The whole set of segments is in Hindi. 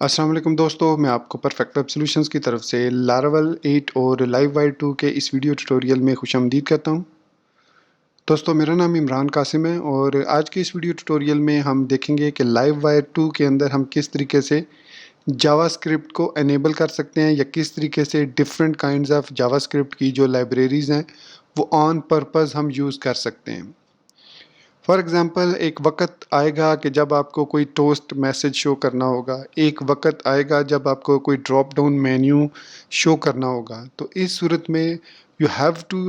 अस्सलाम वालेकुम दोस्तों, मैं आपको परफेक्ट वेब सॉल्यूशंस की तरफ से लारावेल 8 और लाइववायर 2 के इस वीडियो ट्यूटोरियल में खुशामदीद कहता हूं। दोस्तों, मेरा नाम इमरान कासिम है और आज के इस वीडियो ट्यूटोरियल में हम देखेंगे कि लाइववायर 2 के अंदर हम किस तरीके से जावास्क्रिप्ट को एनेबल कर सकते हैं या किस तरीके से डिफरेंट काइंड्स ऑफ जावास्क्रिप्ट की जो लाइब्रेरीज़ हैं वो ऑन पर्पज़ हम यूज़ कर सकते हैं। फॉर एग्ज़ाम्पल एक वक़्त आएगा कि जब आपको कोई टोस्ट मैसेज शो करना होगा, एक वक़्त आएगा जब आपको कोई ड्रॉप डाउन मेन्यू शो करना होगा। तो इस सूरत में you have to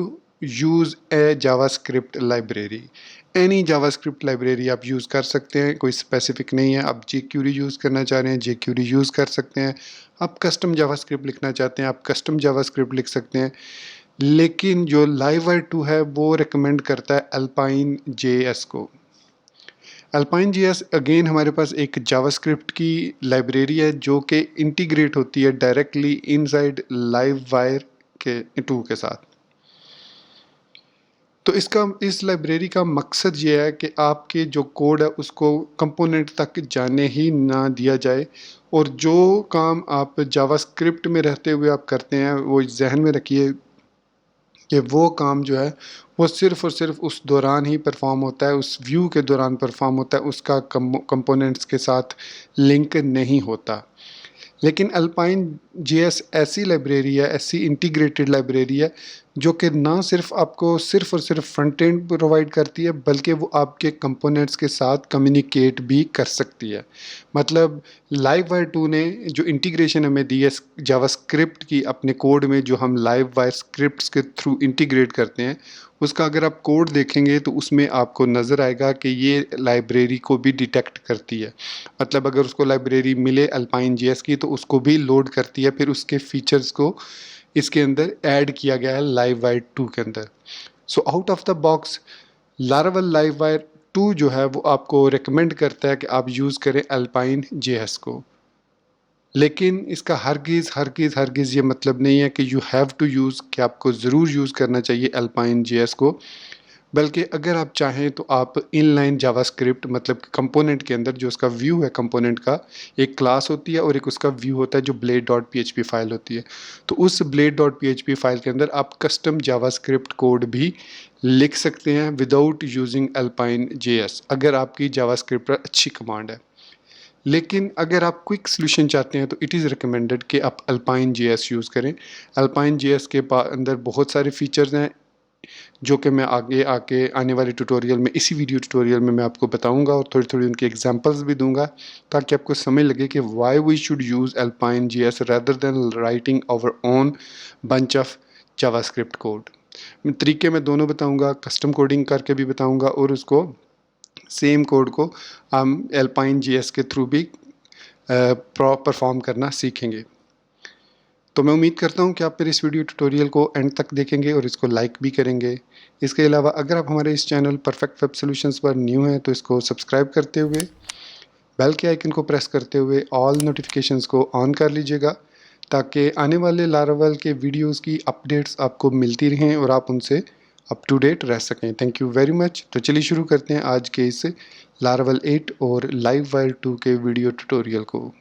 use a JavaScript library. Any JavaScript library आप यूज़ कर सकते हैं, कोई स्पेसिफिक नहीं है। आप जेक्यूरी यूज़ करना चाह रहे हैं, जेक्यूरी यूज़ कर सकते हैं। आप कस्टम जावास्क्रिप्ट लिखना चाहते हैं, आप कस्टम जावास्क्रिप्ट लिख सकते हैं। लेकिन जो लाइववायर 2 है वो रिकमेंड करता है अल्पाइन जेएस को। अल्पाइन जेएस अगेन हमारे पास एक जावास्क्रिप्ट की लाइब्रेरी है जो कि इंटीग्रेट होती है डायरेक्टली इनसाइड लाइववायर के 2 के साथ। तो इस लाइब्रेरी का मकसद ये है कि आपके जो कोड है उसको कंपोनेंट तक जाने ही ना दिया जाए और जो काम आप जावास्क्रिप्ट में रहते हुए आप करते हैं वो जहन में रखिए कि वो काम जो है वो सिर्फ़ और सिर्फ उस दौरान ही परफॉर्म होता है, उस व्यू के दौरान परफॉर्म होता है, उसका कंपोनेंट्स के साथ लिंक नहीं होता। लेकिन अल्पाइन जेएस ऐसी लाइब्रेरी है, ऐसी इंटीग्रेटेड लाइब्रेरी है जो कि ना सिर्फ आपको सिर्फ और सिर्फ फ्रंट एंड प्रोवाइड करती है बल्कि वो आपके कंपोनेंट्स के साथ कम्युनिकेट भी कर सकती है। मतलब लाइववायर 2 ने जो इंटीग्रेशन हमें दी है जावास्क्रिप्ट की अपने कोड में, जो हम लाइववायर स्क्रिप्ट्स के थ्रू इंटीग्रेट करते हैं, उसका अगर आप कोड देखेंगे तो उसमें आपको नज़र आएगा कि ये लाइब्रेरी को भी डिटेक्ट करती है। मतलब अगर उसको लाइब्रेरी मिले अल्पाइन जेएस की तो उसको भी लोड करती है, फिर उसके फीचर्स को इसके अंदर ऐड किया गया है लाइववायर 2 के अंदर। So out of the box Laravel Livewire 2 जो है वो आपको रिकमेंड करता है कि आप यूज़ करें अल्पाइन जेएस को। लेकिन इसका हरगिज़ ये मतलब नहीं है कि यू हैव टू यूज़, कि आपको ज़रूर यूज़ करना चाहिए अल्पाइन जेएस को। बल्कि अगर आप चाहें तो आप इनलाइन जावास्क्रिप्ट, मतलब कंपोनेंट के अंदर जो उसका व्यू है कंपोनेंट का, एक क्लास होती है और एक उसका व्यू होता है जो ब्लेड डॉट पीएचपी फाइल होती है। तो उस ब्लेड डॉट पीएचपी फाइल के अंदर आप कस्टम जावास्क्रिप्ट कोड भी लिख सकते हैं विदाउट यूजिंग अल्पाइन जेएस, अगर आपकी जावास्क्रिप्ट पर अच्छी कमांड है। लेकिन अगर आप क्विक सॉल्यूशन चाहते हैं तो इट इज़ रिकमेंडेड कि आप अल्पाइन जेएस यूज़ करें। अल्पाइन जेएस के अंदर बहुत सारे फीचर्स हैं जो कि मैं आगे आके आने वाले ट्यूटोरियल में, इसी वीडियो ट्यूटोरियल में मैं आपको बताऊंगा और थोड़ी थोड़ी उनकी एग्जांपल्स भी दूंगा ताकि आपको समझ लगे कि why we should use Alpine JS rather than writing our own bunch of JavaScript code. तरीके मैं दोनों बताऊंगा, कस्टम कोडिंग करके भी बताऊंगा और उसको सेम कोड को हम अल्पाइन जेएस के थ्रू भी परफॉर्म करना सीखेंगे। तो मैं उम्मीद करता हूँ कि आप मेरे इस वीडियो ट्यूटोरियल को एंड तक देखेंगे और इसको लाइक भी करेंगे। इसके अलावा अगर आप हमारे इस चैनल परफेक्ट वेब सॉल्यूशंस पर न्यू हैं तो इसको सब्सक्राइब करते हुए बेल के आइकन को प्रेस करते हुए ऑल नोटिफिकेशंस को ऑन कर लीजिएगा ताकि आने वाले लारावेल के वीडियोस की अपडेट्स आपको मिलती रहें और आप उनसे अप टू डेट रह सकें। Thank you very much. तो चलिए शुरू करते हैं आज के इस लारावेल 8 और लाइववायर 2 के वीडियो ट्यूटोरियल को।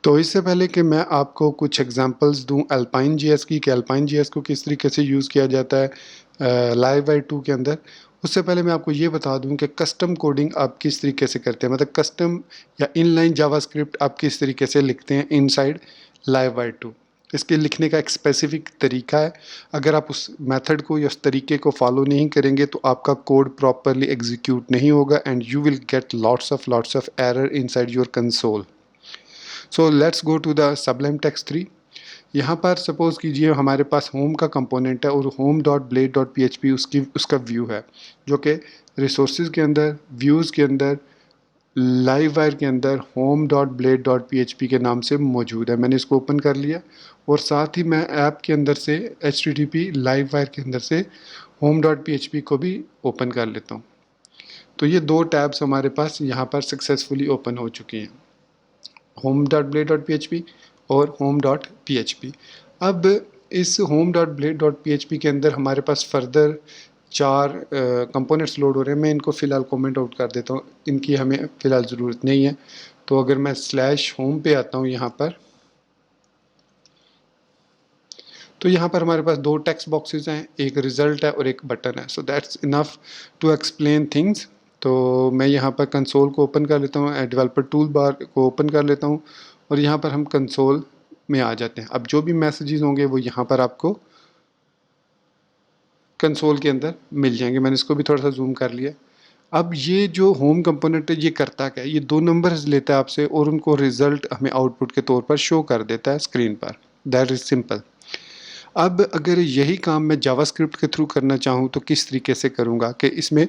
तो इससे पहले कि मैं आपको कुछ एग्जांपल्स दूं अल्पाइन जेएस की, कि अल्पाइन जेएस को किस तरीके से यूज़ किया जाता है लाइववायर 2 के अंदर, उससे पहले मैं आपको ये बता दूं कि कस्टम कोडिंग आप किस तरीके से करते हैं, मतलब कस्टम या इनलाइन जावास्क्रिप्ट आप किस तरीके से लिखते हैं इनसाइड लाइववायर 2। इसके लिखने का एक स्पेसिफिक तरीका है। अगर आप उस मेथड को या उस तरीके को फॉलो नहीं करेंगे तो आपका कोड प्रॉपरली एग्जीक्यूट नहीं होगा and you will get lots of error inside your console. So let's go to the Sublime Text 3। यहाँ पर सपोज कीजिए हमारे पास होम का कंपोनेंट है और home dot blade dot P H P उसका व्यू है जो कि रिसोर्सेज के अंदर, व्यूज़ के अंदर, लाइव वायर के अंदर home dot blade dot P H P के नाम से मौजूद है। मैंने इसको ओपन कर लिया और साथ ही मैं ऐप के अंदर से H T T P live wire के अंदर से home dot P H P को भी ओपन कर लेता हूँ। तो ये दो टैब्स हमारे पास यहाँ पर सक्सेसफुली ओपन हो चुकी हैं, home dot blade dot P H P और home dot P H P. अब इस home dot blade dot P H P के अंदर हमारे पास फर्दर 4 कंपोनेंट्स लोड हो रहे हैं। मैं इनको फ़िलहाल कमेंट आउट कर देता हूँ, इनकी हमें फ़िलहाल ज़रूरत नहीं है। तो अगर मैं स्लैश होम पे आता हूँ यहाँ पर, तो यहाँ पर हमारे पास 2 टेक्स्ट बॉक्सेस हैं, एक रिज़ल्ट है और एक बटन है। So that's enough to explain things. तो मैं यहाँ पर कंसोल को ओपन कर लेता हूँ, डेवलपर टूल बार को ओपन कर लेता हूँ और यहाँ पर हम कंसोल में आ जाते हैं। अब जो भी मैसेजेस होंगे वो यहाँ पर आपको कंसोल के अंदर मिल जाएंगे। मैंने इसको भी थोड़ा सा जूम कर लिया। अब ये जो होम कंपोनेंट है ये करता क्या है, ये 2 नंबर्स लेता है आपसे और उनको रिजल्ट हमें आउटपुट के तौर पर शो कर देता है स्क्रीन पर। That is simple. अब अगर यही काम मैं जावास्क्रिप्ट के थ्रू करना चाहूँ तो किस तरीके से करूँगा कि इसमें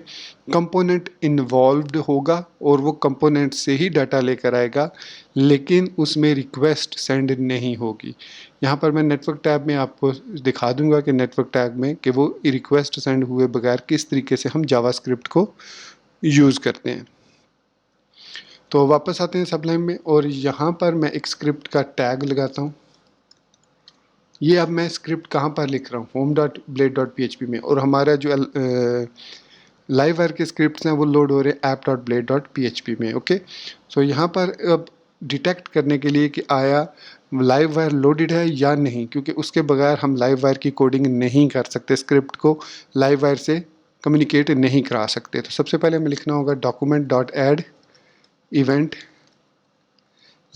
कंपोनेंट इन्वॉल्व्ड होगा और वो कंपोनेंट से ही डाटा लेकर आएगा, लेकिन उसमें रिक्वेस्ट सेंड नहीं होगी। यहाँ पर मैं नेटवर्क टैब में आपको दिखा दूंगा कि नेटवर्क टैब में कि वो रिक्वेस्ट सेंड हुए बगैर किस तरीके से हम जावास्क्रिप्ट को यूज़ करते हैं। तो वापस आते हैं सबलाइम में और यहाँ पर मैं एक स्क्रिप्ट का टैग लगाता हूँ। ये अब मैं स्क्रिप्ट कहाँ पर लिख रहा हूँ, home.blade.php में, और हमारा जो लाइव वायर के स्क्रिप्ट्स हैं वो लोड हो रहे हैं app.blade.php में। ओके, सो यहाँ पर अब डिटेक्ट करने के लिए कि आया लाइव वायर लोडेड है या नहीं, क्योंकि उसके बगैर हम लाइव वायर की कोडिंग नहीं कर सकते, स्क्रिप्ट को लाइव वायर से कम्युनिकेट नहीं करा सकते। तो सबसे पहले हमें लिखना होगा document.add इवेंट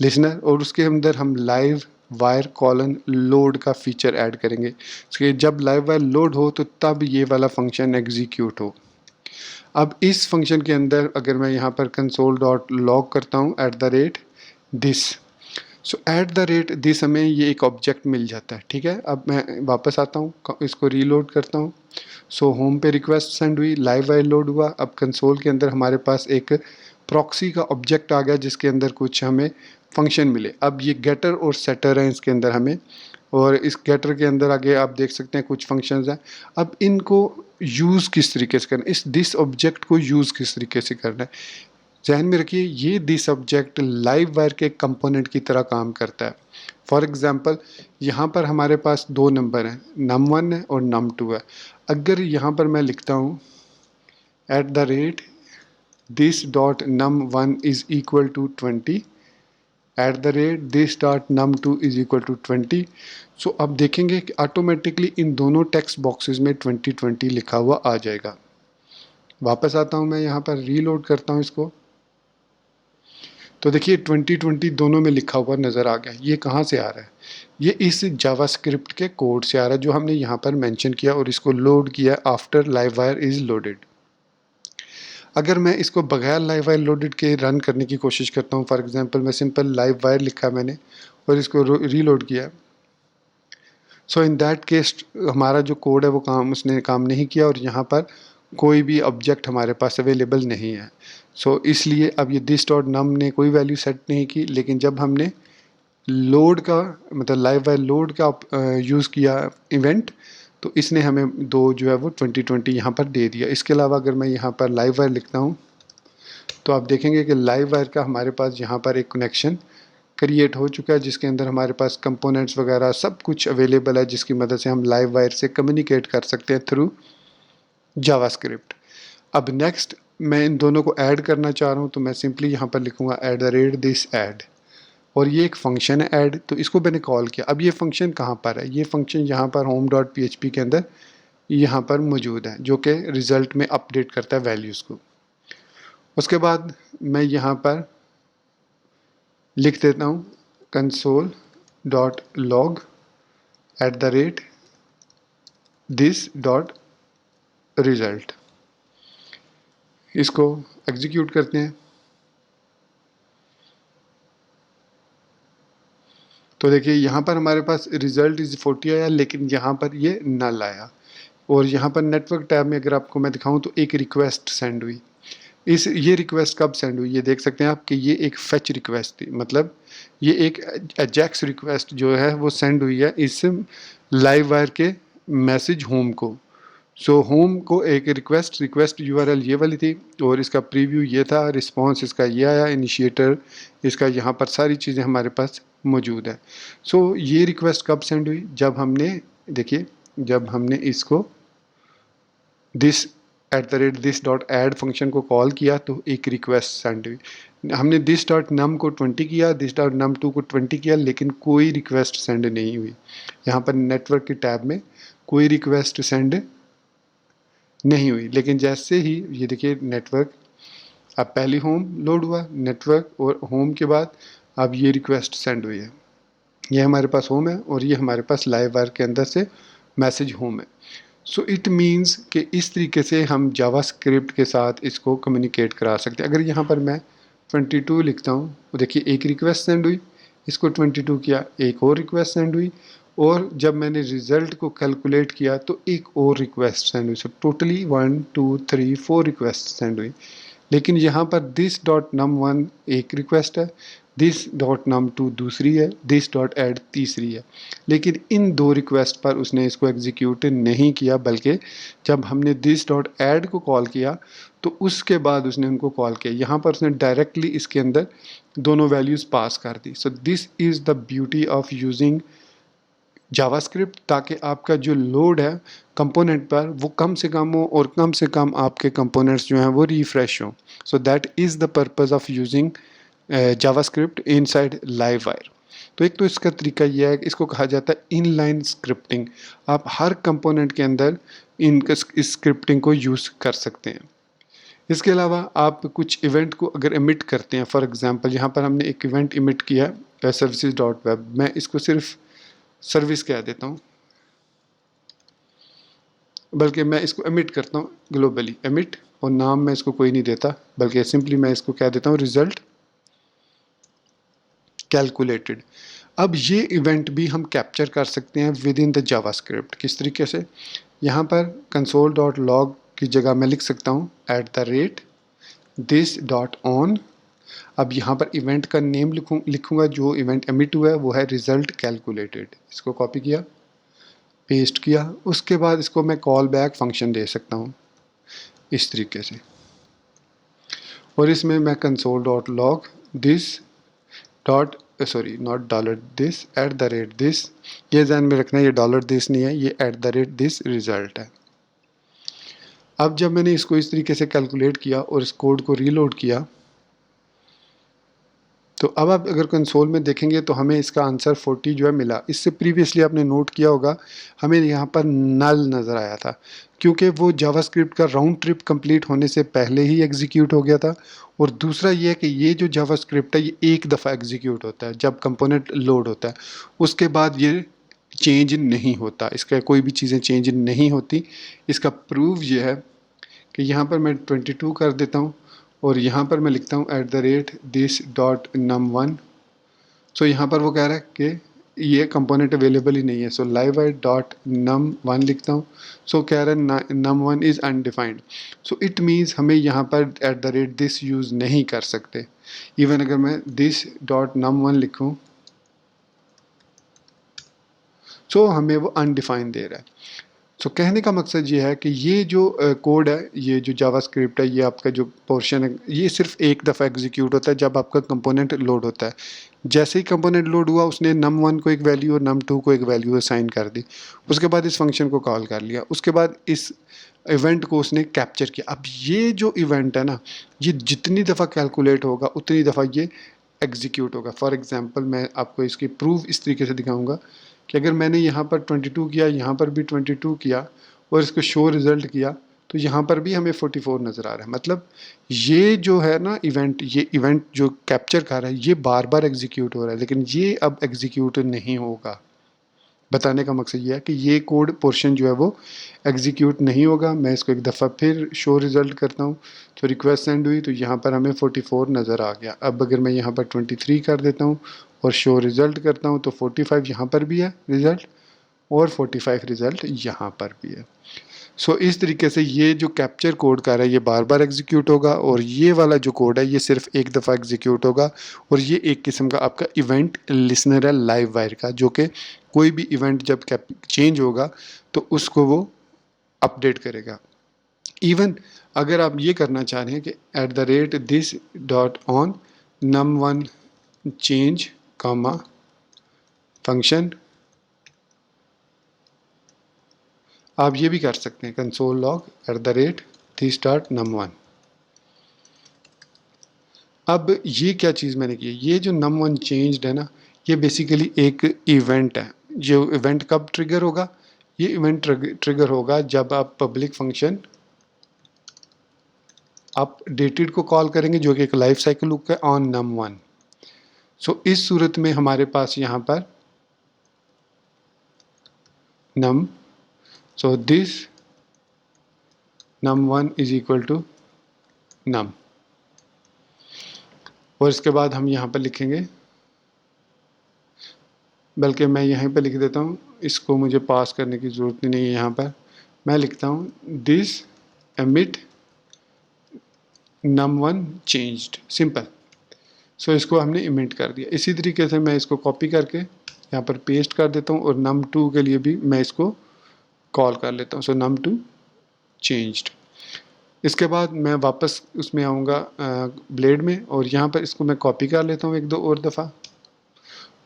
लिसनर और उसके अंदर हम लाइव वायर कॉलन लोड का फीचर ऐड करेंगे कि जब लाइव वायर लोड हो तो तब ये वाला फंक्शन एग्जीक्यूट हो। अब इस फंक्शन के अंदर अगर मैं यहाँ पर कंसोल डॉट लॉग करता हूँ @this, सो @this हमें ये एक ऑब्जेक्ट मिल जाता है। ठीक है, अब मैं वापस आता हूँ, इसको रीलोड करता हूँ। सो होम पे रिक्वेस्ट सेंड हुई, लाइव वायर लोड हुआ। अब कंसोल के अंदर हमारे पास एक प्रॉक्सी का ऑब्जेक्ट आ गया जिसके अंदर कुछ हमें फंक्शन मिले। अब ये गेटर और सेटर हैं इसके अंदर हमें, और इस गेटर के अंदर आगे आप देख सकते हैं कुछ फंक्शंस हैं। अब इनको यूज़ किस तरीके से करना है, इस दिस ऑब्जेक्ट को यूज़ किस तरीके से करना है, ध्यान में रखिए ये दिस ऑब्जेक्ट लाइव वायर के कंपोनेंट की तरह काम करता है। फॉर एग्जांपल यहाँ पर हमारे पास 2 नंबर हैं, num1 है और num2 है। अगर यहाँ पर मैं लिखता हूँ @this dot num1 is equal to 20, @this dot num2 is equal to 20, सो अब देखेंगे कि ऑटोमेटिकली इन दोनों टेक्स्ट बॉक्सेस में 2020 लिखा हुआ आ जाएगा। वापस आता हूँ मैं यहाँ पर, रीलोड करता हूँ इसको, तो देखिए 2020 दोनों में लिखा हुआ नज़र आ गया। ये कहाँ से आ रहा है, ये इस जावास्क्रिप्ट के कोड से आ रहा है जो हमने यहाँ पर मेंशन किया और इसको लोड किया after live wire is loaded. अगर मैं इसको बगैर लाइव वायर लोडेड के रन करने की कोशिश करता हूँ, फॉर एग्जांपल मैं सिंपल लाइव वायर लिखा मैंने और इसको रीलोड किया, सो इन दैट केस हमारा जो कोड है वो उसने काम नहीं किया और यहाँ पर कोई भी ऑब्जेक्ट हमारे पास अवेलेबल नहीं है। सो इसलिए अब ये दिस डॉट नम ने कोई वैल्यू सेट नहीं की, लेकिन जब हमने लोड का मतलब लाइव वायर लोड का यूज़ किया इवेंट, तो इसने हमें 2 जो है वो 2020 यहाँ पर दे दिया। इसके अलावा अगर मैं यहाँ पर लाइव वायर लिखता हूँ तो आप देखेंगे कि लाइव वायर का हमारे पास यहाँ पर एक कनेक्शन क्रिएट हो चुका है जिसके अंदर हमारे पास कंपोनेंट्स वगैरह सब कुछ अवेलेबल है, जिसकी मदद से हम लाइव वायर से कम्युनिकेट कर सकते हैं थ्रू जावास्क्रिप्ट। अब नेक्स्ट मैं इन दोनों को ऐड करना चाह रहा हूँ, तो मैं सिंपली यहाँ पर लिखूँगा @this add, और ये एक फंक्शन है ऐड, तो इसको मैंने कॉल किया। अब ये फंक्शन कहाँ पर है, ये फंक्शन यहाँ पर home.php के अंदर यहाँ पर मौजूद है जो कि रिज़ल्ट में अपडेट करता है वैल्यूज़ को। उसके बाद मैं यहाँ पर लिख देता हूँ console.log @this.result, इसको एग्जीक्यूट करते हैं। तो देखिए यहाँ पर हमारे पास रिज़ल्ट इज़ 40 आया, लेकिन यहाँ पर ये नल आया। और यहाँ पर नेटवर्क टैब में अगर आपको मैं दिखाऊँ तो एक रिक्वेस्ट सेंड हुई। ये रिक्वेस्ट कब सेंड हुई, ये देख सकते हैं आप कि ये एक फेच रिक्वेस्ट थी, मतलब ये एक एजेक्स रिक्वेस्ट जो है वो सेंड हुई है इस लाइव वायर के मैसेज होम को। सो होम को एक रिक्वेस्ट यूआरएल ये वाली थी और इसका प्रीव्यू ये था, रिस्पांस इसका ये आया, इनिशिएटर इसका, यहाँ पर सारी चीज़ें हमारे पास मौजूद है। सो ये रिक्वेस्ट कब सेंड हुई, जब हमने देखिए जब हमने इसको this @this dot add function को कॉल किया तो एक रिक्वेस्ट सेंड हुई। हमने दिस डॉट नम को 20 किया, दिस डॉट नम 2 को 20 किया, लेकिन कोई रिक्वेस्ट सेंड नहीं हुई। यहाँ पर नेटवर्क की टैब में कोई रिक्वेस्ट सेंड नहीं हुई। लेकिन जैसे ही ये देखिए नेटवर्क, अब पहली होम लोड हुआ, नेटवर्क और होम के बाद अब ये रिक्वेस्ट सेंड हुई है। ये हमारे पास होम है और ये हमारे पास लाइव वायर के अंदर से मैसेज होम है। सो इट मीन्स कि इस तरीके से हम जावास्क्रिप्ट के साथ इसको कम्युनिकेट करा सकते हैं। अगर यहाँ पर मैं 22 लिखता हूँ तो देखिए एक रिक्वेस्ट सेंड हुई, इसको 22 किया, एक और रिक्वेस्ट सेंड हुई, और जब मैंने रिज़ल्ट को कैलकुलेट किया तो एक और रिक्वेस्ट सेंड हुई। सो टोटली 1 2 3 4 रिक्वेस्ट सेंड हुई। लेकिन यहाँ पर दिस डॉट नम 1 एक रिक्वेस्ट है, दिस डॉट नम 2 दूसरी है, दिस डॉट ऐड तीसरी है। लेकिन इन दो रिक्वेस्ट पर उसने इसको एग्जीक्यूट नहीं किया, बल्कि जब हमने दिस डॉट ऐड को कॉल किया तो उसके बाद उसने उनको कॉल किया। यहाँ पर उसने डायरेक्टली इसके अंदर दोनों वैल्यूज़ पास कर दी। So this is the beauty of using JavaScript, ताकि आपका जो लोड है कंपोनेंट पर वो कम से कम हो और कम से कम आपके कंपोनेंट्स जो हैं वो रिफ्रेश हों। So that is the purpose of using JavaScript inside live wire. तो एक तो इसका तरीका यह है कि इसको कहा जाता है इनलाइन स्क्रिप्टिंग। आप हर कंपोनेंट के अंदर इस स्क्रिप्टिंग को यूज़ कर सकते हैं। इसके अलावा आप कुछ इवेंट को अगर इमिट करते हैं, फॉर एग्जांपल यहाँ पर हमने एक इवेंट इमिट किया सर्विसेज डॉट वेब, मैं इसको सिर्फ सर्विस कह देता हूँ, बल्कि मैं इसको एमिट करता हूँ ग्लोबली, एमिट, और नाम मैं इसको कोई नहीं देता, बल्कि सिंपली मैं इसको कह देता हूँ रिजल्ट कैलकुलेटेड। अब ये इवेंट भी हम कैप्चर कर सकते हैं विद इन द जावास्क्रिप्ट। किस तरीके से? यहाँ पर console.log की जगह मैं लिख सकता हूँ @this.on। अब यहाँ पर इवेंट का नेम लिखूँगा, जो इवेंट एमिट हुआ है वो है रिजल्ट कैलकुलेटेड। इसको कॉपी किया, पेस्ट किया, उसके बाद इसको मैं कॉल बैक फंक्शन दे सकता हूँ इस तरीके से, और इसमें मैं console.log this dot sorry not $this @this, ये ध्यान में रखना है, ये $this नहीं है, ये @this रिज़ल्ट है। अब जब मैंने इसको इस तरीके से कैलकुलेट किया और इस कोड को रीलोड किया, तो अब आप अगर कंसोल में देखेंगे तो हमें इसका आंसर 40 जो है मिला। इससे प्रीवियसली आपने नोट किया होगा हमें यहाँ पर नल नज़र आया था, क्योंकि वो जावास्क्रिप्ट का राउंड ट्रिप कंप्लीट होने से पहले ही एग्जीक्यूट हो गया था। और दूसरा ये है कि ये जो जावास्क्रिप्ट है ये एक दफ़ा एग्जीक्यूट होता है जब कंपोनेंट लोड होता है, उसके बाद ये चेंज नहीं होता, इसका कोई भी चीज़ें चेंज नहीं होती। इसका प्रूफ ये है कि यहाँ पर मैं 22 कर देता हूँ और यहाँ पर मैं लिखता हूँ @this.num1। सो यहाँ पर वो कह रहा है कि ये कंपोनेंट अवेलेबल ही नहीं है। सो livewire.num1 लिखता हूँ। सो कह रहा है num1 is undefined. So it means हमें यहाँ पर @this यूज़ नहीं कर सकते। इवन अगर मैं this.num1 लिखूँ सो हमें वो अनडिफाइंड दे रहा है। सो कहने का मकसद ये है कि ये जो कोड है, ये जो जावास्क्रिप्ट है, ये आपका जो पोर्शन है, ये सिर्फ एक दफ़ा एग्जीक्यूट होता है जब आपका कंपोनेंट लोड होता है। जैसे ही कंपोनेंट लोड हुआ उसने num1 को एक वैल्यू और num2 को एक वैल्यू असाइन कर दी, उसके बाद इस फंक्शन को कॉल कर लिया, उसके बाद इस इवेंट को उसने कैप्चर किया। अब ये जो इवेंट है ना, ये जितनी दफ़ा कैलकुलेट होगा उतनी दफ़ा ये एग्जीक्यूट होगा। फॉर एग्जांपल मैं आपको इसकी प्रूफ इस तरीके से दिखाऊंगा कि अगर मैंने यहाँ पर 22 किया, यहाँ पर भी 22 किया और इसको शो रिज़ल्ट किया, तो यहाँ पर भी हमें 44 नज़र आ रहा है। मतलब ये जो है ना इवेंट, ये इवेंट जो कैप्चर कर रहा है ये बार बार एग्जीक्यूट हो रहा है, लेकिन ये अब एग्जीक्यूट नहीं होगा। बताने का मकसद ये है कि ये कोड पोर्शन जो है वो एग्जीक्यूट नहीं होगा। मैं इसको एक दफ़ा फिर शो रिज़ल्ट करता हूँ, तो रिक्वेस्ट सेंड हुई तो यहाँ पर हमें 44 नज़र आ गया। अब अगर मैं यहाँ पर 23 कर देता हूँ और शो रिज़ल्ट करता हूँ तो 45 यहाँ पर भी है रिज़ल्ट और 45 रिज़ल्ट यहाँ पर भी है। सो इस तरीके से ये जो कैप्चर कोड कर रहा है ये बार बार एग्जीक्यूट होगा, और ये वाला जो कोड है ये सिर्फ एक दफ़ा एग्जीक्यूट होगा। और ये एक किस्म का आपका इवेंट लिसनर है लाइव वायर का, जो कि कोई भी इवेंट जब चेंज होगा तो उसको वो अपडेट करेगा। इवन अगर आप ये करना चाह रहे हैं कि @this.on num1 चेंज फंक्शन, आप ये भी कर सकते हैं कंसोल लॉग @t_num1। अब ये क्या चीज़ मैंने की है, ये जो num1 चेंज्ड है ना, ये बेसिकली एक इवेंट है। जो इवेंट कब ट्रिगर होगा, ये इवेंट ट्रिगर होगा जब आप पब्लिक फंक्शन अपडेटेड को कॉल करेंगे, जो कि एक लाइफ साइकिल लूप है ऑन num1। सो इस सूरत में हमारे पास यहाँ पर num, so this num1 is equal to num, और इसके बाद हम यहाँ पर लिखेंगे, बल्कि मैं यहीं पे लिख देता हूँ, इसको मुझे पास करने की ज़रूरत नहीं है। यहाँ पर मैं लिखता हूँ this emit num1 changed, simple. So इसको हमने इमिट कर दिया। इसी तरीके से मैं इसको कॉपी करके यहाँ पर पेस्ट कर देता हूँ, और num2 के लिए भी मैं इसको कॉल कर लेता हूँ। सो num2 चेंज्ड। इसके बाद मैं वापस उसमें आऊँगा ब्लेड में, और यहाँ पर इसको मैं कॉपी कर लेता हूँ एक दो और दफ़ा,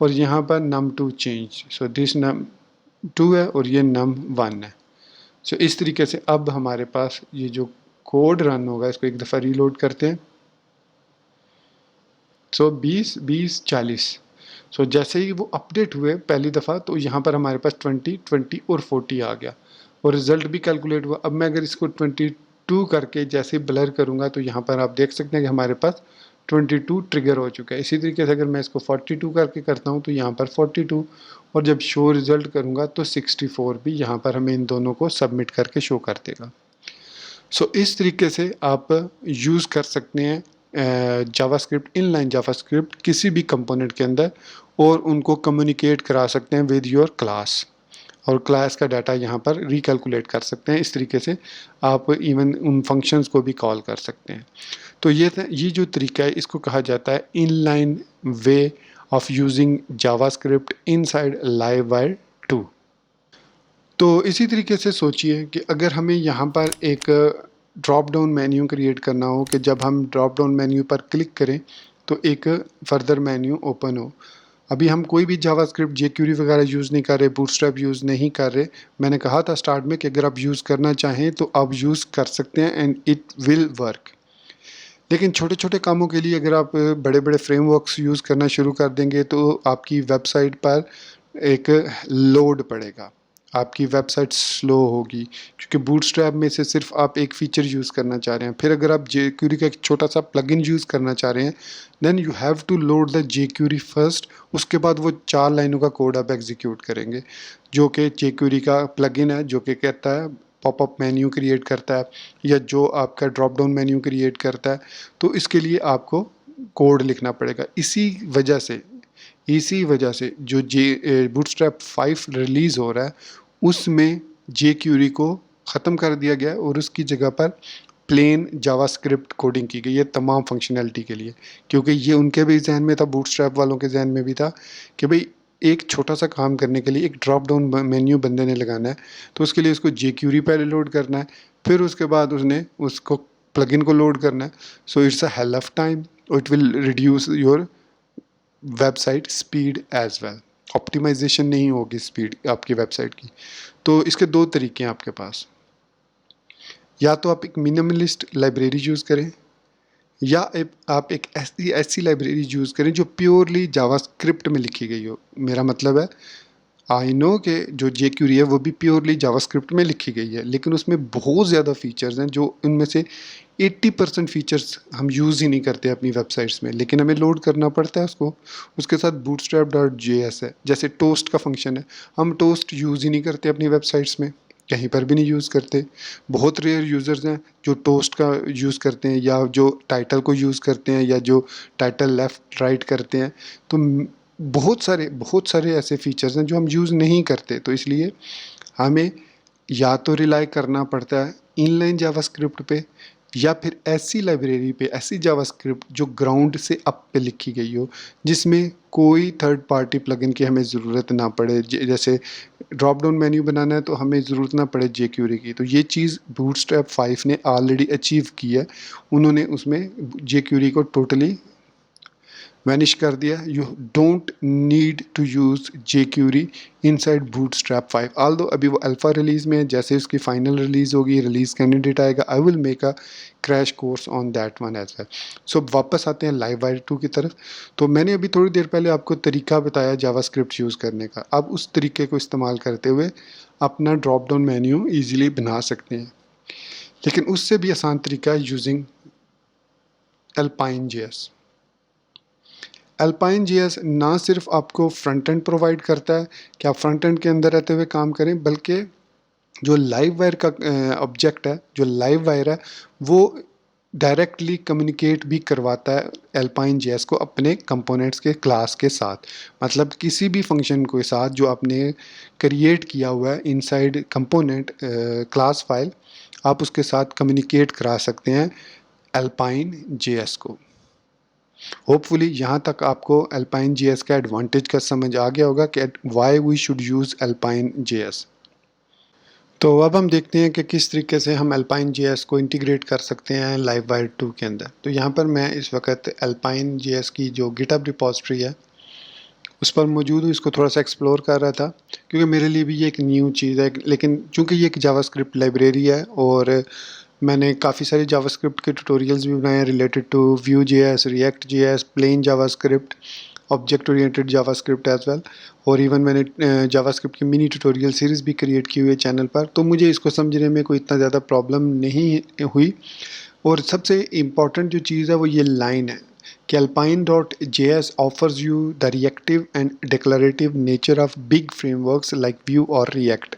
और यहाँ पर num2 change. So this num2 है और ये num1 है। सो इस तरीके से अब हमारे पास ये जो कोड रन होगा, इसको एक दफ़ा रीलोड करते हैं। सो 20, 20, 40। सो जैसे ही वो अपडेट हुए पहली दफ़ा, तो यहाँ पर हमारे पास 20, 20 और 40 आ गया, और रिज़ल्ट भी कैलकुलेट हुआ। अब मैं अगर इसको 22 करके जैसे ब्लर करूँगा, तो यहाँ पर आप देख सकते हैं कि हमारे पास 22 ट्रिगर हो चुका है। इसी तरीके से अगर मैं इसको 42 करके करता हूँ, तो यहाँ पर 42, और जब शो रिज़ल्ट करूँगा तो 64 भी यहाँ पर हमें इन दोनों को सबमिट करके शो कर देगा। सो इस तरीके से आप यूज़ कर सकते हैं जावास्क्रिप्ट, इनलाइन जावास्क्रिप्ट किसी भी कंपोनेंट के अंदर, और उनको कम्युनिकेट करा सकते हैं विद योर क्लास, और क्लास का डाटा यहाँ पर रिकैलकुलेट कर सकते हैं। इस तरीके से आप इवन उन फंक्शंस को भी कॉल कर सकते हैं। तो ये जो तरीका है, इसको कहा जाता है inline way of using JavaScript inside Livewire 2। तो इसी तरीके से सोचिए कि अगर हमें यहाँ पर एक ड्रॉप डाउन मेन्यू क्रिएट करना हो, कि जब हम ड्रॉप डाउन मेन्यू पर क्लिक करें तो एक फर्दर मेन्यू ओपन हो। अभी हम कोई भी जावास्क्रिप्ट jQuery वगैरह यूज़ नहीं कर रहे, बूटस्ट्रैप यूज़ नहीं कर रहे। मैंने कहा था स्टार्ट में कि अगर आप यूज़ करना चाहें तो आप यूज़ कर सकते हैं, एंड इट विल वर्क। लेकिन छोटे छोटे कामों के लिए अगर आप बड़े बड़े फ्रेमवर्क्स यूज़ करना शुरू कर देंगे, तो आपकी वेबसाइट पर एक लोड पड़ेगा, आपकी वेबसाइट स्लो होगी, क्योंकि बूटस्ट्रैप में से सिर्फ आप एक फ़ीचर यूज़ करना चाह रहे हैं। फिर अगर आप jQuery का एक छोटा सा प्लगइन यूज़ करना चाह रहे हैं, then you have to load the jQuery first. उसके बाद वो 4 लाइनों का कोड आप एग्जीक्यूट करेंगे, जो कि jQuery का प्लगइन है, जो कि कहता है पॉपअप मेन्यू क्रिएट करता है, या जो आपका ड्रॉप डाउन मेन्यू क्रिएट करता है। तो इसके लिए आपको कोड लिखना पड़ेगा। इसी वजह से जो बूटस्ट्रैप 5 रिलीज़ हो रहा है, उसमें jQuery को ख़त्म कर दिया गया, और उसकी जगह पर प्लेन जावास्क्रिप्ट कोडिंग की गई है तमाम फंक्शनैलिटी के लिए। क्योंकि ये उनके भी जहन में था, बूटस्ट्रैप वालों के जहन में भी था, कि भाई एक छोटा सा काम करने के लिए एक ड्रॉप डाउन मेन्यू बंदे ने लगाना है, तो उसके लिए उसको jQuery पहले लोड करना है, फिर उसके बाद उसने उसको प्लगइन को लोड करना है। So it's a hell of time, it will reduce your website speed as well. Optimization नहीं होगी स्पीड आपकी वेबसाइट की। तो इसके दो तरीके हैं आपके पास, या तो आप एक मिनिमलिस्ट लाइब्रेरी यूज़ करें, या आप एक ऐसी लाइब्रेरी यूज़ करें जो प्योरली जावास्क्रिप्ट में लिखी गई हो। मेरा मतलब है, आई नो कि जो jQuery है वो भी प्योरली जावास्क्रिप्ट में लिखी गई है, लेकिन उसमें बहुत ज़्यादा फीचर्स हैं, जो उनमें से 80% फीचर्स हम यूज़ ही नहीं करते अपनी वेबसाइट्स में, लेकिन हमें लोड करना पड़ता है उसको। उसके साथ bootstrap.js है, जैसे टोस्ट का फंक्शन है, हम टोस्ट यूज़ ही नहीं करते अपनी वेबसाइट्स में, कहीं पर भी नहीं यूज़ करते। बहुत रेयर यूज़र्स हैं जो टोस्ट का यूज़ करते हैं, या जो टाइटल को यूज़ करते हैं, या जो टाइटल लेफ़्ट राइट करते हैं। तो बहुत सारे ऐसे फीचर्स हैं जो हम यूज़ नहीं करते। तो इसलिए हमें या तो रिलाई करना पड़ता है इनलाइन जावास्क्रिप्ट पे, या फिर ऐसी लाइब्रेरी पे, ऐसी जावास्क्रिप्ट जो ग्राउंड से अप पे लिखी गई हो, जिसमें कोई थर्ड पार्टी प्लगइन की हमें ज़रूरत ना पड़े। जैसे ड्रॉप डाउन मेन्यू बनाना है तो हमें ज़रूरत ना पड़े jQuery की। तो ये चीज़ बूटस्ट्रैप 5 ने ऑलरेडी अचीव की है। उन्होंने उसमें jQuery को टोटली वैनिश कर दिया। You don't need to use jQuery inside Bootstrap 5। Although अभी वो अल्फ़ा रिलीज़ में है, जैसे उसकी फाइनल रिलीज़ होगी, रिलीज़ कैंडिडेट आएगा, I will make a crash course on that one as well. So वापस आते हैं लाइववायर 2 की तरफ। तो मैंने अभी थोड़ी देर पहले आपको तरीका बताया जावास्क्रिप्ट यूज़ करने का। अब उस तरीके को इस्तेमाल करते हुए अपना ड्रॉप डाउन मेन्यू ईजिली बना सकते हैं, लेकिन उससे भी आसान तरीका है यूजिंग Alpine.js। Alpine.js ना सिर्फ आपको फ्रंट एंड प्रोवाइड करता है कि आप फ्रंट एंड के अंदर रहते हुए काम करें, बल्कि जो लाइव वायर का ऑब्जेक्ट है, जो लाइव वायर है, वो डायरेक्टली कम्युनिकेट भी करवाता है Alpine.js को अपने कंपोनेंट्स के क्लास के साथ। मतलब किसी भी फंक्शन के साथ जो आपने क्रिएट किया हुआ है इनसाइड कंपोनेंट क्लास फाइल, आप उसके साथ कम्युनिकेट करा सकते हैं Alpine.js को। होपफुली यहाँ तक आपको Alpine.js का एडवांटेज का समझ आ गया होगा कि why we should use Alpine.js। तो अब हम देखते हैं कि किस तरीके से हम Alpine.js को इंटीग्रेट कर सकते हैं लाइववायर 2 के अंदर। तो यहाँ पर मैं इस वक्त Alpine.js की जो गिटहब रिपॉजिटरी है उस पर मौजूद हूँ। इसको थोड़ा सा एक्सप्लोर कर रहा था क्योंकि मेरे लिए भी ये एक न्यू चीज़ है, लेकिन चूँकि ये एक जावास्क्रिप्ट लाइब्रेरी है और मैंने काफ़ी सारे जावास्क्रिप्ट के ट्यूटोरियल्स भी बनाए हैं related to Vue.js, React.js, plain JavaScript, object oriented JavaScript as well, और इवन मैंने जावास्क्रिप्ट की मिनी ट्यूटोरियल सीरीज़ भी क्रिएट की हुई है चैनल पर। तो मुझे इसको समझने में कोई इतना ज़्यादा प्रॉब्लम नहीं हुई। और सबसे इम्पॉर्टेंट जो चीज़ है वो ये लाइन है कि Alpine.js offers you the reactive and declarative nature of big frameworks like Vue or React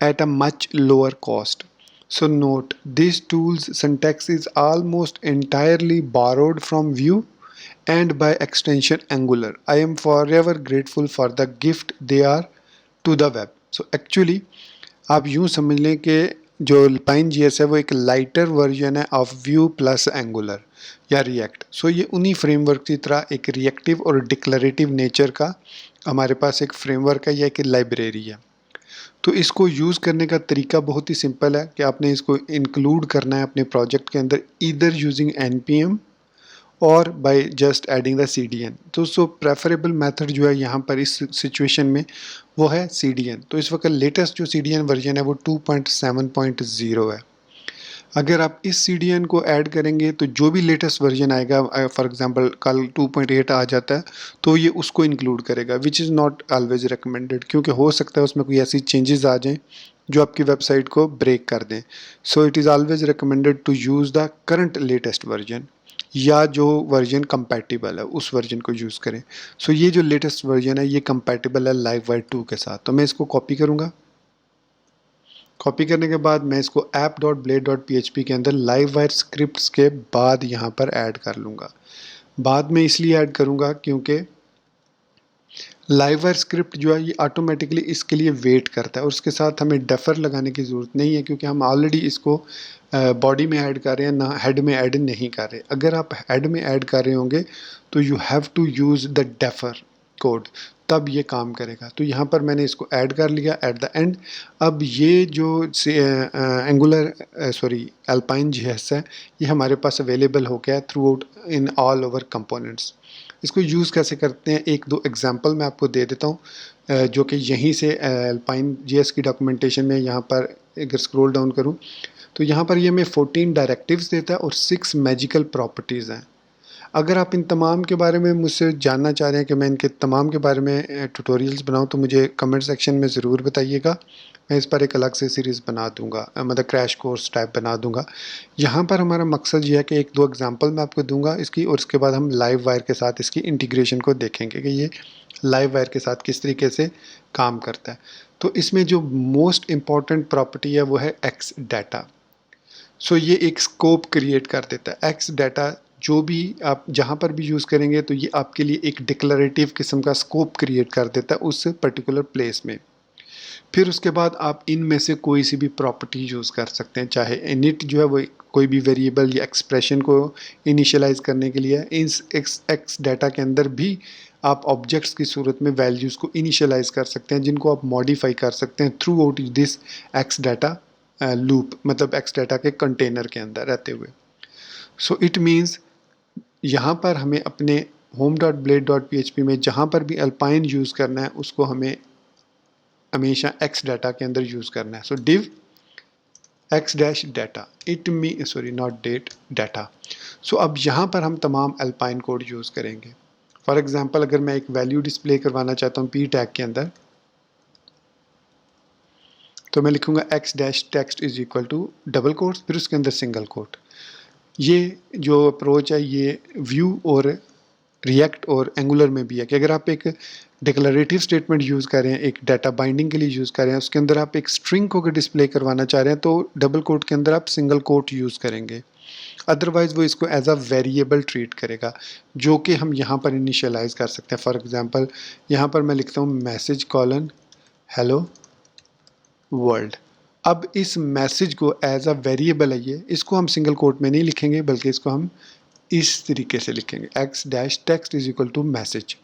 at a much lower cost. So note, this tool's syntax is almost entirely borrowed from Vue and by extension Angular. I am forever grateful for the gift they are to the web. So actually आप यूँ समझ लें कि जो Alpine.js है वो एक लाइटर वर्जन है ऑफ Vue प्लस एंगुलर या रिएक्ट। सो ये उन्हीं फ्रेमवर्क की तरह एक रिएक्टिव और डिक्लरेटिव नेचर का हमारे पास एक फ्रेमवर्क है या एक लाइब्रेरी है। तो इसको यूज़ करने का तरीका बहुत ही सिंपल है कि आपने इसको इंक्लूड करना है अपने प्रोजेक्ट के अंदर ईदर यूजिंग npm और by just adding the CDN। तो सो प्रेफरेबल मेथड जो है यहाँ पर इस सिचुएशन में वो है CDN। तो इस वक्त लेटेस्ट जो CDN वर्जन है वो 2.7.0 है। अगर आप इस CDN को ऐड करेंगे तो जो भी लेटेस्ट वर्जन आएगा, फॉर एग्जांपल कल 2.8 आ जाता है तो ये उसको इंक्लूड करेगा, which is not always recommended, क्योंकि हो सकता है उसमें कोई ऐसी चेंजेस आ जाएं जो आपकी वेबसाइट को ब्रेक कर दें। So it is always recommended to use the current latest version या जो वर्जन कंपैटिबल है उस वर्जन को यूज़ करें। सो ये जो लेटेस्ट वर्जन है ये कंपैटिबल है लाइववायर 2 के साथ। तो मैं इसको कॉपी करूँगा। कॉपी करने के बाद मैं इसको app.blade.php के अंदर लाइववायर स्क्रिप्ट्स के बाद यहाँ पर ऐड कर लूँगा। बाद में इसलिए ऐड करूँगा क्योंकि लाइववायर स्क्रिप्ट जो है ये ऑटोमेटिकली इसके लिए वेट करता है और उसके साथ हमें डेफर लगाने की ज़रूरत नहीं है, क्योंकि हम ऑलरेडी इसको बॉडी में ऐड कर रहे हैं, ना हेड में ऐड नहीं कर रहे। अगर आप हेड में ऐड कर रहे होंगे तो you have to use the defer code, तब ये काम करेगा। तो यहाँ पर मैंने इसको ऐड कर लिया एट द एंड। अब ये जो एंगुलर Alpine.js है ये हमारे पास अवेलेबल हो गया है through out in all over components. इसको यूज़ कैसे करते हैं एक दो एग्जांपल मैं आपको दे देता हूँ जो कि यहीं से Alpine.js की डॉक्यूमेंटेशन में यहाँ पर अगर स्क्रॉल डाउन करूँ तो यहाँ पर ये हमें 14 डायरेक्टिव्स देता है और 6 मैजिकल प्रॉपर्टीज़ हैं। अगर आप इन तमाम के बारे में मुझसे जानना चाह रहे हैं कि मैं इनके तमाम के बारे में ट्यूटोरियल्स बनाऊं तो मुझे कमेंट सेक्शन में ज़रूर बताइएगा। मैं इस पर एक अलग से सीरीज़ बना दूंगा, मतलब क्रैश कोर्स टाइप बना दूंगा। यहाँ पर हमारा मकसद ये है कि एक दो एग्जांपल मैं आपको दूंगा इसकी, और उसके बाद हम लाइव वायर के साथ इसकी इंटीग्रेशन को देखेंगे कि ये लाइव वायर के साथ किस तरीके से काम करता है। तो इसमें जो मोस्ट इम्पॉर्टेंट प्रॉपर्टी है वो है एक्स डाटा। सो ये एक स्कोप क्रिएट कर देता है। एक्स डाटा जो भी आप जहाँ पर भी यूज़ करेंगे तो ये आपके लिए एक डिक्लरेटिव किस्म का स्कोप क्रिएट कर देता है उस पर्टिकुलर प्लेस में। फिर उसके बाद आप इनमें से कोई सी भी प्रॉपर्टी यूज़ कर सकते हैं, चाहे इनिट जो है वो कोई भी वेरिएबल या एक्सप्रेशन को इनिशियलाइज करने के लिए। इस एक्स डाटा के अंदर भी आप ऑब्जेक्ट्स की सूरत में वैल्यूज़ को इनिशियलाइज कर सकते हैं जिनको आप मॉडिफाई कर सकते हैं through out this x data loop, मतलब एक्स डाटा के कंटेनर के अंदर रहते हुए। सो इट मीन्स यहाँ पर हमें अपने home.blade.php में जहाँ पर भी अल्पाइन यूज़ करना है उसको हमें हमेशा x डाटा के अंदर यूज़ करना है। So div x dash data it me sorry not date data. So अब यहाँ पर हम तमाम अल्पाइन कोड यूज़ करेंगे। फॉर एग्जांपल अगर मैं एक वैल्यू डिस्प्ले करवाना चाहता हूँ p टैग के अंदर, तो मैं लिखूंगा x dash text is equal to double quotes फिर उसके अंदर सिंगल कोट। ये जो अप्रोच है ये व्यू और रिएक्ट और एंगुलर में भी है कि अगर आप एक डिक्लेरेटिव स्टेटमेंट यूज़ कर रहे हैं, एक डाटा बाइंडिंग के लिए यूज़ कर रहे हैं, उसके अंदर आप एक स्ट्रिंग को अगर डिस्प्ले करवाना चाह रहे हैं तो डबल कोट के अंदर आप सिंगल कोट यूज़ करेंगे। अदरवाइज़ वो इसको एज अ वेरिएबल ट्रीट करेगा जो कि हम यहाँ पर इनिशियलाइज़ कर सकते हैं। फॉर एग्जांपल यहाँ पर मैं लिखता हूँ मैसेज कॉलन हेलो वर्ल्ड। अब इस मैसेज को एज अ वेरिएबल है ये, इसको हम सिंगल कोट में नहीं लिखेंगे बल्कि इसको हम इस तरीके से लिखेंगे x dash text is equal to message.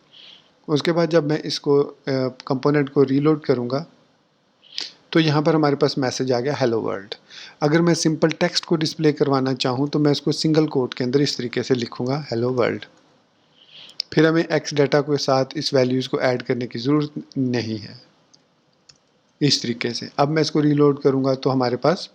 उसके बाद जब मैं इसको कंपोनेंट को रीलोड करूँगा तो यहाँ पर हमारे पास मैसेज आ गया हेलो वर्ल्ड। अगर मैं सिंपल टेक्स्ट को डिस्प्ले करवाना चाहूँ तो मैं इसको सिंगल कोट के अंदर इस तरीके से लिखूँगा हेलो वर्ल्ड। फिर हमें x डाटा के साथ इस वैल्यूज़ को ऐड करने की ज़रूरत नहीं है। इस तरीके से अब मैं इसको रीलोड करूँगा तो हमारे पास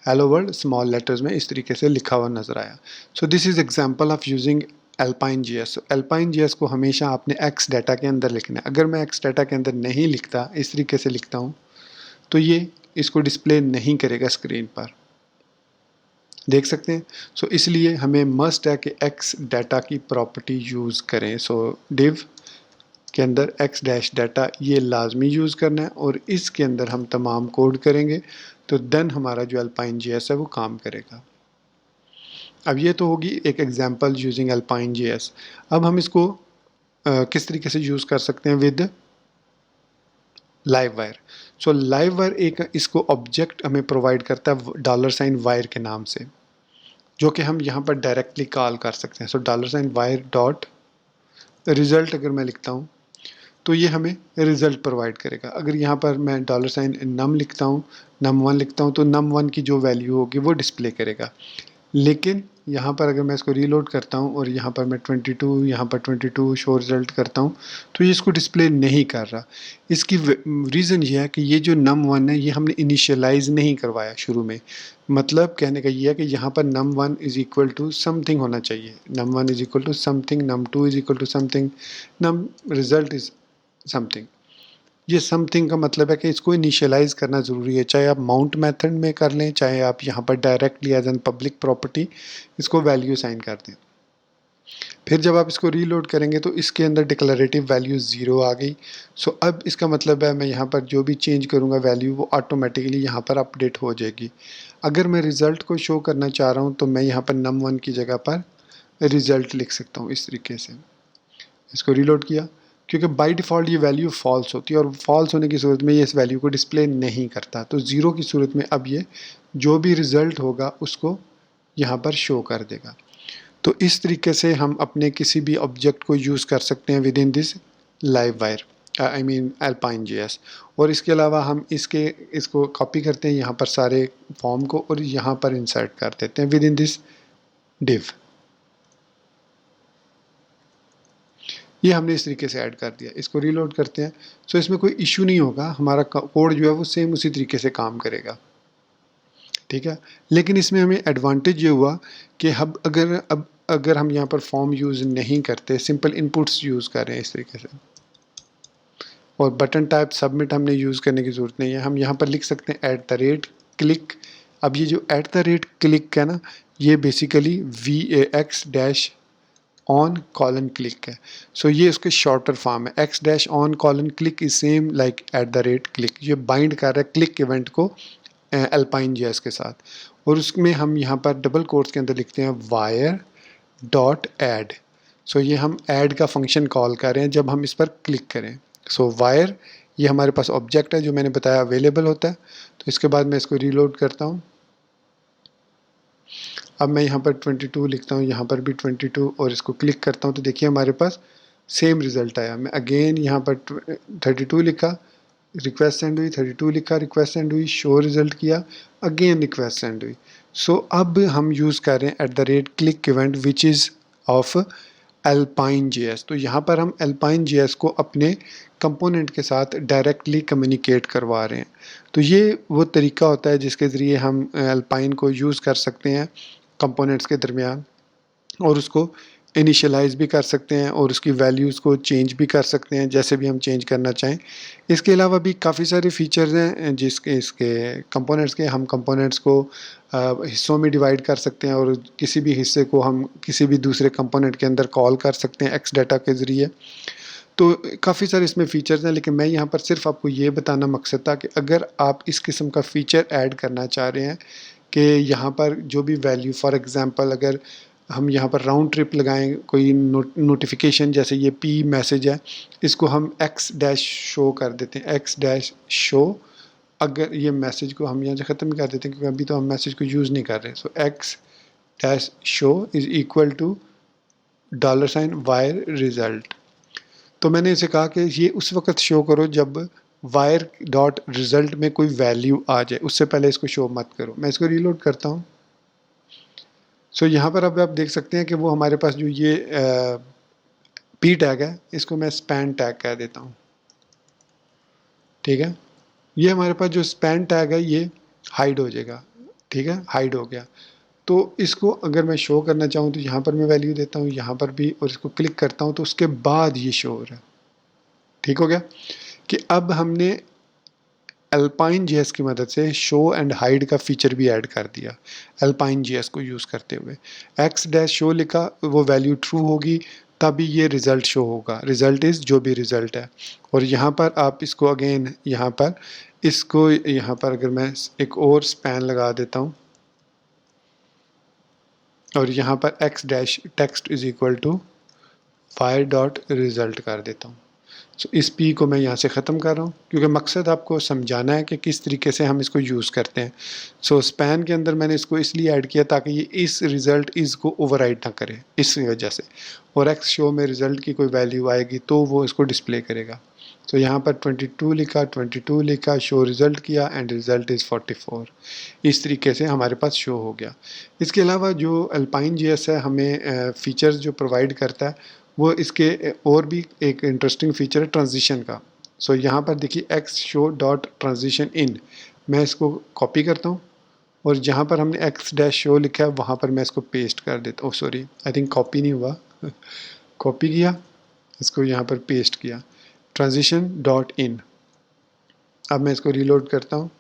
हेलो वर्ल्ड स्मॉल लेटर्स में इस तरीके से लिखा हुआ नज़र आया। सो this is example of using alpine GS. Alpine GS को हमेशा आपने एक्स डाटा के अंदर लिखना है। अगर मैं एक्स डाटा के अंदर नहीं लिखता, इस तरीके से लिखता हूँ, तो ये इसको डिस्प्ले नहीं करेगा स्क्रीन पर, देख सकते हैं। सो इसलिए हमें मस्ट है कि एक्स डाटा की प्रॉपर्टी यूज़ करें। सो डिव के अंदर x डैश डाटा ये लाजमी यूज़ करना है और इसके अंदर हम तमाम कोड करेंगे तो देन हमारा जो अल्पाइन जीएस है वो काम करेगा। अब ये तो होगी एक एग्जांपल यूजिंग अल्पाइन जीएस। अब हम इसको किस तरीके से यूज़ कर सकते हैं with live wire. So live wire एक इसको ऑब्जेक्ट हमें प्रोवाइड करता है $वायर के नाम से, जो कि हम यहाँ पर डायरेक्टली कॉल कर सकते हैं। सो $वायर डॉट रिज़ल्ट अगर मैं लिखता हूँ तो ये हमें रिज़ल्ट प्रोवाइड करेगा। अगर यहाँ पर मैं $num लिखता हूँ, num1 लिखता हूँ, तो num1 की जो वैल्यू होगी वो डिस्प्ले करेगा। लेकिन यहाँ पर अगर मैं इसको रीलोड करता हूँ और यहाँ पर मैं 22 यहाँ पर 22 शो रिज़ल्ट करता हूँ तो ये इसको डिस्प्ले नहीं कर रहा। इसकी रीज़न ये है कि ये जो num1 है ये हमने इनिशियलाइज़ नहीं करवाया शुरू में। मतलब कहने का ये है कि यहाँ पर num1 is equal to something होना चाहिए, num1 is equal to something, num2 is equal to something, num result is something. ये समथिंग का मतलब है कि इसको इनिशियलाइज़ करना ज़रूरी है, चाहे आप माउंट मेथड में कर लें, चाहे आप यहाँ पर directly as an public property इसको वैल्यू साइन कर दें। फिर जब आप इसको रीलोड करेंगे तो इसके अंदर डिक्लेरेटिव वैल्यू 0 आ गई। सो अब इसका मतलब है मैं यहाँ पर जो भी चेंज करूँगा वैल्यू वो ऑटोमेटिकली यहाँ पर अपडेट हो जाएगी। अगर मैं रिज़ल्ट को शो करना चाह रहा हूँ तो मैं यहाँ पर num1 की जगह पर रिज़ल्ट लिख सकता हूँ इस तरीके से। इसको रीलोड किया, क्योंकि बाय डिफ़ॉल्ट ये वैल्यू फॉल्स होती है और फॉल्स होने की सूरत में ये इस वैल्यू को डिस्प्ले नहीं करता। तो ज़ीरो की सूरत में अब ये जो भी रिज़ल्ट होगा उसको यहाँ पर शो कर देगा। तो इस तरीके से हम अपने किसी भी ऑब्जेक्ट को यूज़ कर सकते हैं with in this live wire, I mean alpine GS. और इसके अलावा हम इसको कॉपी करते हैं यहाँ पर सारे फॉर्म को और यहाँ पर इंसर्ट कर देते हैं विद इन दिस डिव। ये हमने इस तरीके से ऐड कर दिया। इसको रीलोड करते हैं। सो इसमें कोई इशू नहीं होगा, हमारा कोड जो है वो सेम उसी तरीके से काम करेगा, ठीक है। लेकिन इसमें हमें एडवांटेज ये हुआ कि अब अगर हम यहाँ पर फॉर्म यूज़ नहीं करते, सिंपल इनपुट्स यूज़ कर रहे हैं इस तरीके से, और बटन टाइप सबमिट हमने यूज़ करने की ज़रूरत नहीं है। हम यहाँ पर लिख सकते हैं @क्लिक। अब ये जो @क्लिक है ना, ये basically VAX dash on colon click है। सो ये उसके शॉर्टर फॉर्म है। x dash on colon click is same like @click. ये बाइंड कर रहा है क्लिक इवेंट को अल्पाइन जीएस के साथ। और उसमें हम यहाँ पर डबल कोट्स के अंदर लिखते हैं वायर डॉट ऐड। सो ये हम ऐड का फंक्शन कॉल कर रहे हैं जब हम इस पर क्लिक करें। सो वायर ये हमारे पास ऑब्जेक्ट है जो मैंने बताया अवेलेबल होता है। तो इसके बाद मैं इसको रीलोड करता हूँ। अब मैं यहाँ पर 22 लिखता हूँ, यहाँ पर भी 22 और इसको क्लिक करता हूँ तो देखिए हमारे पास सेम रिज़ल्ट आया। मैं अगेन यहाँ पर 32 लिखा, रिक्वेस्ट सेंड हुई, 32 लिखा, रिक्वेस्ट सेंड हुई, शो रिज़ल्ट किया, अगेन रिक्वेस्ट सेंड हुई। सो अब हम यूज़ कर रहे हैं @click event which is of alpine JS. तो यहाँ पर हम अल्पाइन जेएस को अपने कंपोनेंट के साथ डायरेक्टली कम्युनिकेट करवा रहे हैं। तो ये वो तरीका होता है जिसके ज़रिए हम अल्पाइन को यूज़ कर सकते हैं कंपोनेंट्स के दरमियान, और उसको इनिशियलाइज़ भी कर सकते हैं और उसकी वैल्यूज़ को चेंज भी कर सकते हैं जैसे भी हम चेंज करना चाहें। इसके अलावा भी काफ़ी सारे फीचर्स हैं जिसके इसके कंपोनेंट्स के, हम कंपोनेंट्स को हिस्सों में डिवाइड कर सकते हैं और किसी भी हिस्से को हम किसी भी दूसरे कंपोनेंट के अंदर कॉल कर सकते हैं एक्स डाटा के ज़रिए। तो काफ़ी सारे इसमें फ़ीचर्स हैं, लेकिन मैं यहाँ पर सिर्फ आपको ये बताना मकसद था कि अगर आप इस किस्म का फ़ीचर ऐड करना चाह रहे हैं कि यहाँ पर जो भी वैल्यू, फॉर एग्ज़ाम्पल अगर हम यहाँ पर राउंड ट्रिप लगाएं कोई नोटिफिकेशन, जैसे ये पी मैसेज है, इसको हम एक्स डैश शो कर देते हैं, एक्स डैश शो। अगर ये मैसेज को हम यहाँ से ख़त्म कर देते हैं क्योंकि अभी तो हम मैसेज को यूज़ नहीं कर रहे, so x dash show is equal to $, wire result. तो मैंने इसे कहा कि ये उस वक्त शो करो जब वायर डॉट रिज़ल्ट में कोई वैल्यू आ जाए, उससे पहले इसको शो मत करो। मैं इसको रीलोड करता हूँ। सो यहाँ पर अब आप देख सकते हैं कि वो हमारे पास जो ये पी टैग है, इसको मैं स्पैन टैग कह देता हूँ, ठीक है। ये हमारे पास जो स्पैन टैग है ये हाइड हो जाएगा, ठीक है, हाइड हो गया। तो इसको अगर मैं शो करना चाहूँ तो यहाँ पर मैं वैल्यू देता हूँ, यहाँ पर भी, और इसको क्लिक करता हूँ तो उसके बाद ये शो हो रहा है। ठीक हो गया कि अब हमने अल्पाइन जेएस की मदद से शो एंड हाइड का फीचर भी ऐड कर दिया अल्पाइन जेएस को यूज़ करते हुए। एक्स डैश शो लिखा, वो वैल्यू ट्रू होगी तभी ये रिज़ल्ट शो होगा, रिज़ल्ट इज़ जो भी रिज़ल्ट है। और यहाँ पर आप इसको अगेन यहाँ पर अगर मैं एक और स्पैन लगा देता हूँ और यहाँ पर x dash text is equal to fire dot result कर देता हूँ। सो इस पी को मैं यहाँ से ख़त्म कर रहा हूँ क्योंकि मकसद आपको समझाना है कि किस तरीके से हम इसको यूज़ करते हैं। सो स्पैन के अंदर मैंने इसको इसलिए ऐड किया ताकि ये इस रिज़ल्ट इस को ओवरराइड ना करे, इस वजह से। और एक्स शो में रिज़ल्ट की कोई वैल्यू आएगी तो वो इसको डिस्प्ले करेगा। तो यहाँ पर 22 लिखा, 22 लिखा, शो रिज़ल्ट किया एंड रिज़ल्ट इज़ 44। इस तरीके से हमारे पास शो हो गया। इसके अलावा जो अल्पाइन जेएस है हमें फ़ीचर्स जो प्रोवाइड करता है, वो इसके और भी एक इंटरेस्टिंग फीचर है ट्रांजिशन का। सो यहाँ पर देखिए x show dot transition in, मैं इसको कॉपी करता हूँ और जहाँ पर हमने एक्स डैश शो लिखा है वहाँ पर मैं इसको पेस्ट कर देता हूँ। सॉरी, आई थिंक कॉपी नहीं हुआ कॉपी किया, इसको यहाँ पर पेस्ट किया, ट्रांजिशन डॉट इन। अब मैं इसको रीलोड करता हूँ।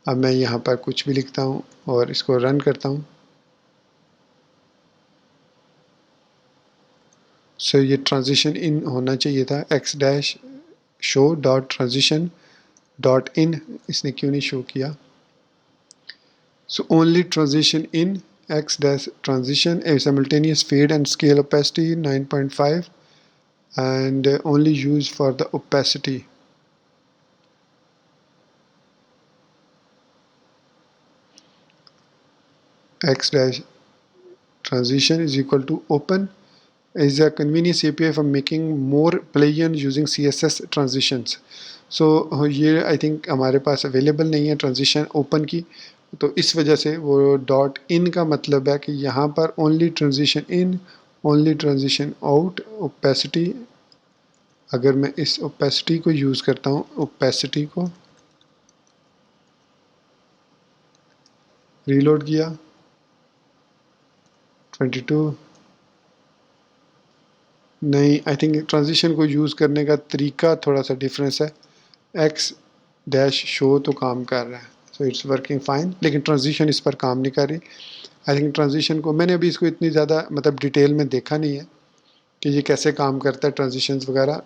अब मैं यहाँ पर कुछ भी लिखता हूँ और इसको रन करता हूँ। सो ये ट्रांजिशन इन होना चाहिए था, x dash show dot transition dot in, इसने क्यों नहीं शो किया। So only transition in x dash transition simultaneous fade and scale opacity 9.5 and only used for the opacity. X dash transition is equal to open is a convenience API for making more plugin using CSS transitions. So ये आई थिंक हमारे पास अवेलेबल नहीं है ट्रांजिशन ओपन की, तो इस वजह से वो डॉट इन का मतलब है कि यहाँ पर only transition in, only transition out, opacity. अगर मैं इस ओपेसिटी को यूज़ करता हूँ, ओपेसिटी को रीलोड किया, 22 नहीं, आई थिंक ट्रांजिशन को यूज़ करने का तरीका थोड़ा सा डिफरेंस है। एक्स डैश शो तो काम कर रहा है, सो इट्स वर्किंग फाइन, लेकिन ट्रांजिशन इस पर काम नहीं कर रही। आई थिंक ट्रांजिशन को मैंने अभी इसको इतनी ज़्यादा मतलब डिटेल में देखा नहीं है कि ये कैसे काम करता है ट्रांजिशंस वगैरह।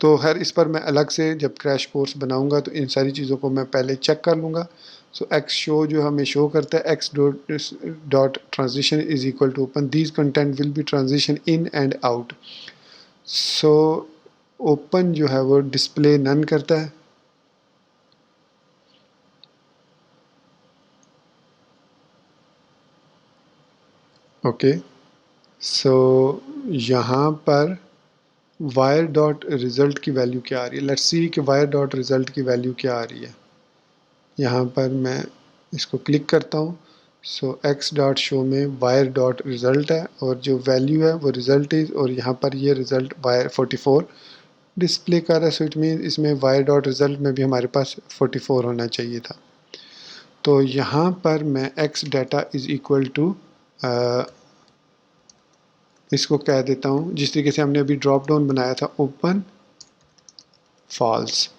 तो हर इस पर मैं अलग से जब क्रैश कोर्स बनाऊंगा तो इन सारी चीज़ों को मैं पहले चेक कर लूँगा। सो एक्स शो जो हमें शो करता है x dot transition is equal to open, these content will be transition in and out. So open जो है वो डिस्प्ले नन करता है, ओके। सो यहाँ पर वायर डॉट रिज़ल्ट की वैल्यू क्या आ रही है, लेट्स सी कि वायर डॉट रिज़ल्ट की वैल्यू क्या आ रही है। यहाँ पर मैं इसको क्लिक करता हूँ सो एक्स डॉट शो में वायर डॉट रिज़ल्ट है और जो वैल्यू है वो रिज़ल्ट इज़, और यहाँ पर ये रिज़ल्ट वायर 44 डिस्प्ले कर रहा है। सो इट मीन इसमें वायर डॉट रिज़ल्ट में भी हमारे पास 44 होना चाहिए था। तो यहाँ पर मैं x data is equal to इसको कह देता हूँ जिस तरीके से हमने अभी ड्रॉप डाउन बनाया था, open false.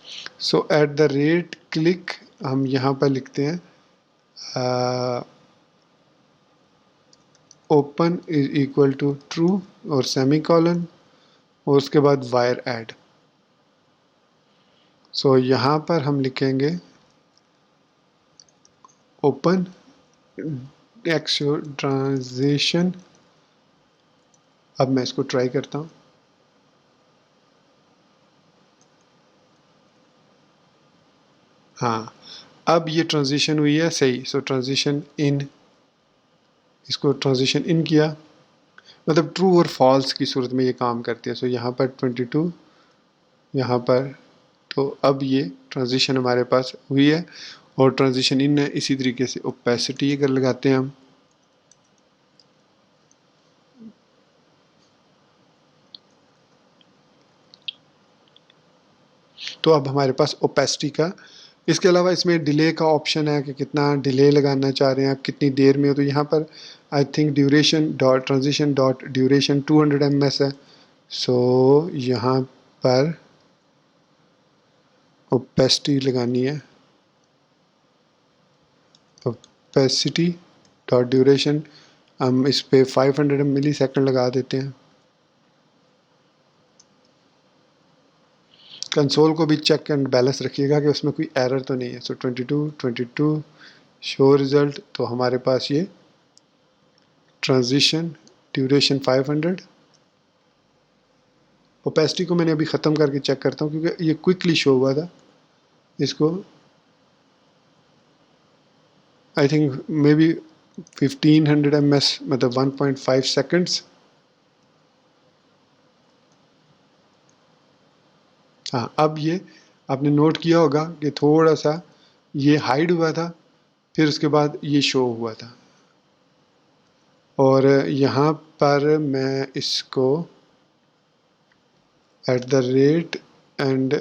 So at the rate click हम यहाँ पर लिखते हैं open is equal to true और सेमी कॉलन और उसके बाद वायर ऐड। सो यहाँ पर हम लिखेंगे ओपन एक्स ट्रांजिशन। अब मैं इसको ट्राई करता हूँ। हाँ, अब ये ट्रांजिशन हुई है सही। सो ट्रांजिशन इन, इसको ट्रांजिशन इन किया, मतलब ट्रू और फॉल्स की सूरत में ये काम करती है। सो यहाँ पर 22, यहाँ पर, तो अब ये ट्रांजिशन हमारे पास हुई है और ट्रांजिशन इन है। इसी तरीके से ओपेसिटी अगर लगाते हैं हम, तो अब हमारे पास ओपेसिटी का, इसके अलावा इसमें डिले का ऑप्शन है कि कितना डिले लगाना चाह रहे हैं आप, कितनी देर में हो। तो यहाँ पर I think duration dot transition dot duration 200 ms है। सो यहाँ पर ओपेसिटी लगानी है, ओपेसिटी डॉट ड्यूरेशन हम इस पे 500 मिलीसेकंड लगा देते हैं। कंसोल को भी चेक एंड बैलेंस रखिएगा कि उसमें कोई एरर तो नहीं है। सो 22 शो रिज़ल्ट, तो हमारे पास ये ट्रांजिशन ड्यूरेशन 500। ओपेसिटी को मैंने अभी ख़त्म करके चेक करता हूँ क्योंकि ये क्विकली शो हुआ था। इसको I think may be 1500 ms, मतलब 1.5 सेकंड्स। हाँ, अब ये आपने नोट किया होगा कि थोड़ा सा ये हाइड हुआ था, फिर उसके बाद ये शो हुआ था। और यहाँ पर मैं इसको at the rate and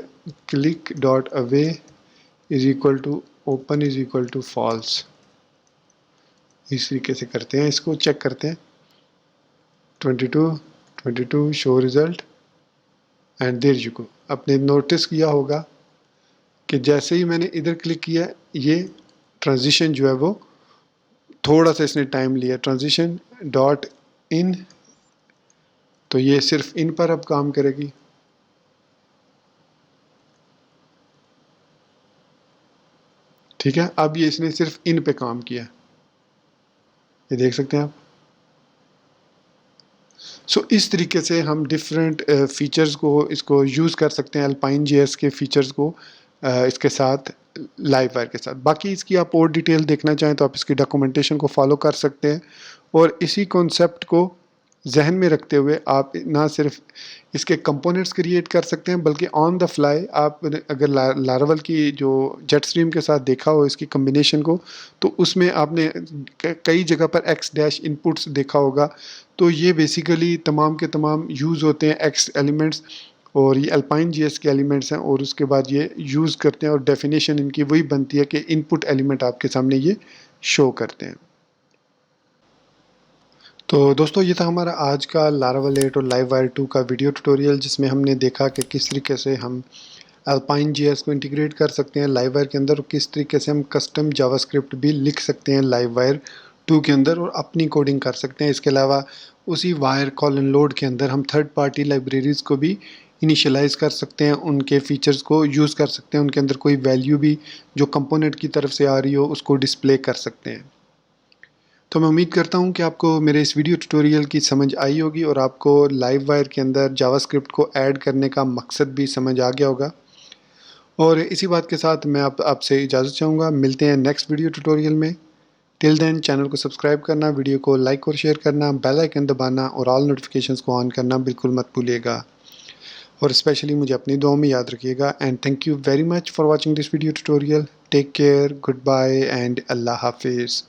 click dot away is equal to open is equal to false, इस तरीके से करते हैं। इसको चेक करते हैं। 22 show result and there you go. आपने नोटिस किया होगा कि जैसे ही मैंने इधर क्लिक किया, ये ट्रांजिशन जो है वो थोड़ा सा इसने टाइम लिया। ट्रांजिशन डॉट इन, तो ये सिर्फ इन पर अब काम करेगी। ठीक है, अब ये इसने सिर्फ इन पे काम किया, ये देख सकते हैं आप। सो इस तरीके से हम डिफरेंट फीचर्स को इसको यूज़ कर सकते हैं, अल्पाइन जेएस के फीचर्स को इसके साथ, लाइव वायर के साथ। बाकी इसकी आप और डिटेल देखना चाहें तो आप इसकी डॉक्यूमेंटेशन को फॉलो कर सकते हैं और इसी कॉन्सेप्ट को जहन में रखते हुए आप ना सिर्फ इसके कंपोनेंट्स क्रिएट कर सकते हैं बल्कि ऑन द फ्लाई आप अगर लारावल की जो जेट स्ट्रीम के साथ देखा हो इसकी कम्बिनेशन को, तो उसमें आपने कई जगह पर एक्स डैश इनपुट्स देखा होगा। तो ये बेसिकली तमाम के तमाम यूज़ होते हैं एक्स एलिमेंट्स, और ये अल्पाइन जीएस के एलिमेंट्स हैं और उसके बाद ये यूज़ करते हैं और डेफिनेशन इनकी वही बनती है कि इनपुट एलिमेंट आपके सामने ये शो करते हैं। तो दोस्तों ये था हमारा आज का लारावल 8 और लाइव वायर 2 का वीडियो ट्यूटोरियल, जिसमें हमने देखा कि किस तरीके से हम अल्पाइन जीएस को इंटीग्रेट कर सकते हैं लाइव वायर के अंदर और किस तरीके से हम कस्टम जावास्क्रिप्ट भी लिख सकते हैं लाइव वायर 2 के अंदर और अपनी कोडिंग कर सकते हैं। इसके अलावा उसी वायर कॉल एंड लोड के अंदर हम थर्ड पार्टी लाइब्रेरीज़ को भी इनिशियलाइज़ कर सकते हैं, उनके फीचर्स को यूज़ कर सकते हैं, उनके अंदर कोई वैल्यू भी जो कंपोनेंट की तरफ से आ रही हो उसको डिस्प्ले कर सकते हैं। तो मैं उम्मीद करता हूँ कि आपको मेरे इस वीडियो ट्यूटोरियल की समझ आई होगी और आपको लाइव वायर के अंदर जावास्क्रिप्ट को ऐड करने का मकसद भी समझ आ गया होगा। और इसी बात के साथ मैं आपसे इजाज़त चाहूँगा। मिलते हैं नेक्स्ट वीडियो ट्यूटोरियल में। टिल देन चैनल को सब्सक्राइब करना, वीडियो को लाइक और शेयर करना, बेल आइकन दबाना और ऑल नोटिफिकेशंस को ऑन करना बिल्कुल मत भूलिएगा। और स्पेशली मुझे अपनी दुआओं में याद रखिएगा। And thank you very much for watching this video tutorial. Take care, good bye and Allah हाफिज़।